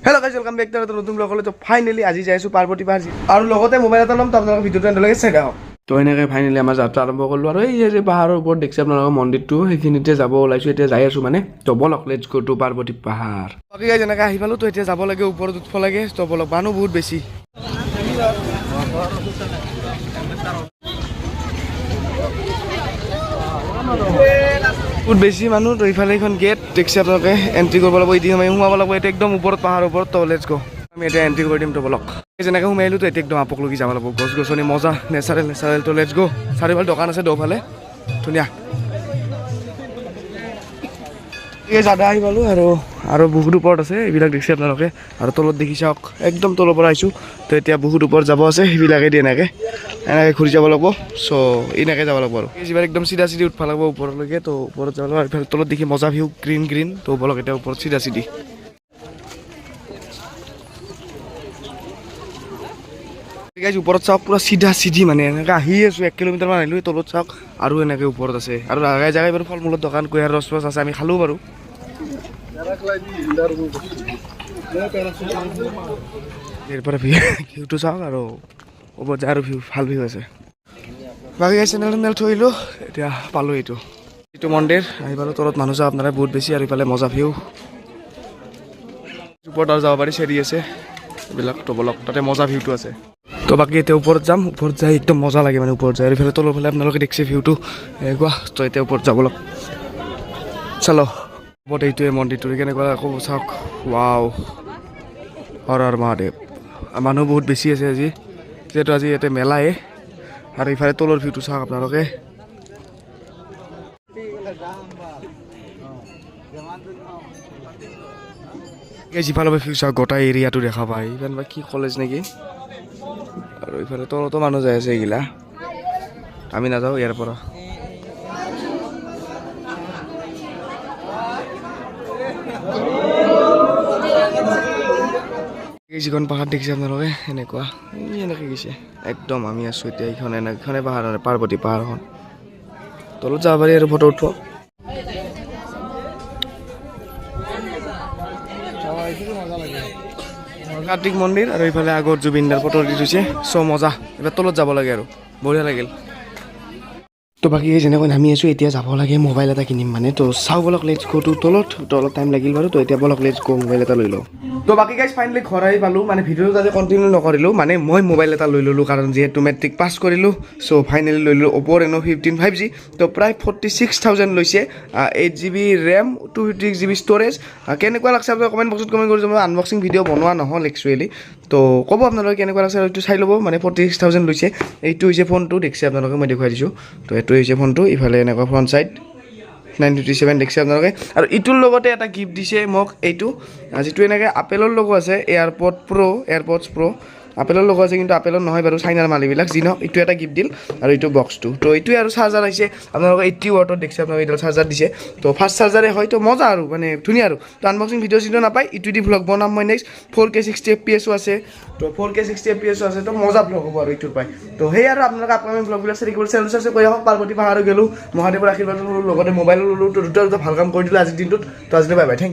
hello' guys welcome back to এটা নতুন blog হ'লে তো ফাইনেলি আজি যাই আছোঁ পাৰ্বতী পাহাৰ আৰু লগতে মোবাইল এটা ল'ম তো আপোনালোকৰ ভিডিঅ'টো এনেলৈকে চাই আহক তো এনেকৈ ফাইনেলি আমাৰ যাত্ৰা আৰম্ভ কৰিলোঁ আৰু এই যে পাহাৰৰ ওপৰত দেখিছে আপোনালোকৰ মন্দিৰটো সেইখিনিতে যাব ওলাইছোঁ এতিয়া যাই আছোঁ মানে তো বলক লেটছ গো টু পাৰ্বতী পাহাৰ বাকী গাইজ এনেকৈ আহি পালোঁ তো এতিয়া যাব লাগে ওপৰত উঠিব লাগে তো বলক মানুহ বহুত বেছি বহুত বেছি মানুহ তো ইফালে এখন গেট দেখিছে আপোনালোকে এণ্ট্ৰি কৰিব লাগিব এতিয়া আমি সোমাব লাগিব এতিয়া একদম ওপৰত পাহাৰৰ ওপৰত তো লেটছ গো আমি এতিয়া এণ্ট্ৰি কৰি দিম তো বলক যেনেকৈ সোমাই আহিলোঁ তো এতিয়া একদম আপক লগি যাব লাগিব গছ গছনি মজা নেচাৰেল তো লেটছ গো চাৰিওফালে দোকান আছে দৌফালে ধুনীয়া এই জাগা আহি পালোঁ আৰু বহুত ওপৰত আছে এইবিলাক দেখিছে আপোনালোকে আৰু তলত দেখি চাওক একদম তলৰ পৰা আহিছোঁ তো এতিয়া বহুত ওপৰত যাব আছে সেইবিলাকে দিয়ে এনেকৈ ঘূৰি যাব লাগিব চ' এনেকৈ যাব লাগিব আৰু যিবাৰ একদম চিধা চিধি উঠিব লাগিব ওপৰলৈকে তো ওপৰত যাব লাগিব এইফালে তলত দেখি মজা ভিউ গ্ৰীণ তো বলক এতিয়া ওপৰত চিধা চিধি ওপৰত চাওক পুৰা চিধা চিধি মানে এনেকৈ আহি আছোঁ 1 কিলোমিটাৰমান আহিলোঁ তলত চাওক আৰু এনেকৈ ওপৰত আছে আৰু জাগাই জাগাই বাৰু ফল মূলৰ দোকান কুঁহিয়াৰ ৰছ আছে আমি খালোঁ বাৰু ইয়াৰপৰা ভিউটো চাওক আৰু ওপৰত যায় আৰু ভাল ভিউ আছে বাকী চেনেল থৈলোঁ এতিয়া পালোঁ এইটো মন্দিৰ আহি পালোঁ তলত মানুহ চাওক আপোনাৰে বহুত বেছি আৰু ইফালে মজা ভিউ ওপৰত আৰু যাব পাৰি চেৰি আছে এইবিলাক তো বলক তাতে মজা ভিউটো আছে তো বাকী এতিয়া ওপৰত যাম ওপৰত যাই একদম মজা লাগে মানে ওপৰত যায় আৰু ইফালে তলৰ ফালে আপোনালোকে দেখিছে ভিউটো এনেকুৱা তো এতিয়া ওপৰত যাব লগ চালো ওপৰত এইটোৱে মন্দিৰটো কেনেকুৱা আকৌ চাওক ৱাও হৰ হৰ মহাদেৱ মানুহ বহুত বেছি আছে আজি যিহেতু আজি ইয়াতে মেলাই আৰু ইফালে তলৰ ভিউটো চাওক আপোনালোকে যিফালে ভিউ চাওক গোটাই এৰিয়াটো দেখা পায় ইমান বা কি কলেজ নেকি আৰু ইফালে তলতো মানুহ যাই আছে এইগিলা আমি নাযাওঁ ইয়াৰ পৰা যিখন পাহাৰ দেখিছে আপোনালোকে এনেকুৱা এনেকৈ গৈছে একদম আমি আছোঁ এতিয়া এইখনে পাহাৰ পাৰ্বতী পাহাৰখন তলত যাব পাৰি আৰু ফটো উঠিব কাৰ্তিক মন্দিৰ আৰু এইফালে আগত জুবিনদাৰ ফটো দি থৈছে চ' মজা এইবাৰ তলত যাব লাগে আৰু বঢ়িয়া লাগিল তো বাকী যেনেকৈ নামি আছোঁ এতিয়া যাব লাগে মোবাইল এটা কিনিম মানে তো চাওঁ বলক লেটছ গো টু তলত টাইম লাগিল বাৰু তো এতিয়া বলক লেটছ গো মোবাইল এটা লৈ লওঁ তো বাকী গাইজ ফাইনেলি ঘৰ আহি পালোঁ মানে ভিডিঅ'টো তাতে কণ্টিনিউ নকৰিলোঁ মানে মই মোবাইল এটা লৈ ল'লোঁ কাৰণ যিহেতু মেট্ৰিক পাছ কৰিলোঁ চ' ফাইনেলি লৈ ল'লোঁ অ'প' ৰেন' 15 5G তো প্ৰায় 46,000 লৈছে 8GB ৰেম 256GB ষ্ট'ৰেজ কেনেকুৱা লাগছে আপোনালোকে কমেণ্ট বক্সত কমেণ্ট কৰি যাব আনবক্সিং ভিডিঅ' বনোৱা নহ'ল একচুৱেলি তো ক'ব আপোনালোকে কেনেকুৱা লাগছে এইটো চাই ল'ব মানে 46,000 লৈছে এইটো হৈছে ফোনটো দেখিছে আপোনালোকে মই দেখুৱাই দিছোঁ তো এইটো হৈছে ফোনটো ইফালে এনেকুৱা ফ্ৰণ্ট চাইড 957 দেখিছে আপোনালোকে আৰু ইটোৰ লগতে এটা গিফ্ট দিছে মোক এইটো যিটো এনেকৈ আপেলৰ লগো আছে এয়াৰপডছ প্ৰ' আপেলৰ লগো আছে কিন্তু আপেলৰ নহয় বাৰু চাইনাৰ মালবিলাক যি নহওক এইটো এটা গিফ্ট দিল আৰু এইটো বক্সটো তো এইটোৱে আৰু চাৰ্জাৰ আহিছে আপোনালোকে 80 ৱাটত দেখিছে আপোনালোকে এইডাল চাৰ্জাৰ দিছে তো ফাৰ্ষ্ট চাৰ্জাৰে হয় তো মজা আৰু মানে ধুনীয়া আৰু তো আনবক্সিং ভিডিঅ' নাপায় ইটো দি ভ্লগ বনাম মই নেক্সট 4K 60 FPS আছে তো 4K 60 FPS আছে তো মজা ভ্লগ হ'ব আৰু এইটোৰ পাই তো সেই আৰু আপোনালোকে আপকামিং ভ্লগবিলাক চাই থাকিব চেনেল চাবস্ক্ৰাইব কৰি আহক পাৰ্বতী পাহাৰো গ'লোঁ মহাদেৱৰ আশীৰ্বাদ ল'লোঁ লগতে মোবাইলো ল'লোঁ তো দুটা ভাল কাম কৰি দিলোঁ আজিৰ দিনটোত তো আজিলৈ বাই বাই থেংক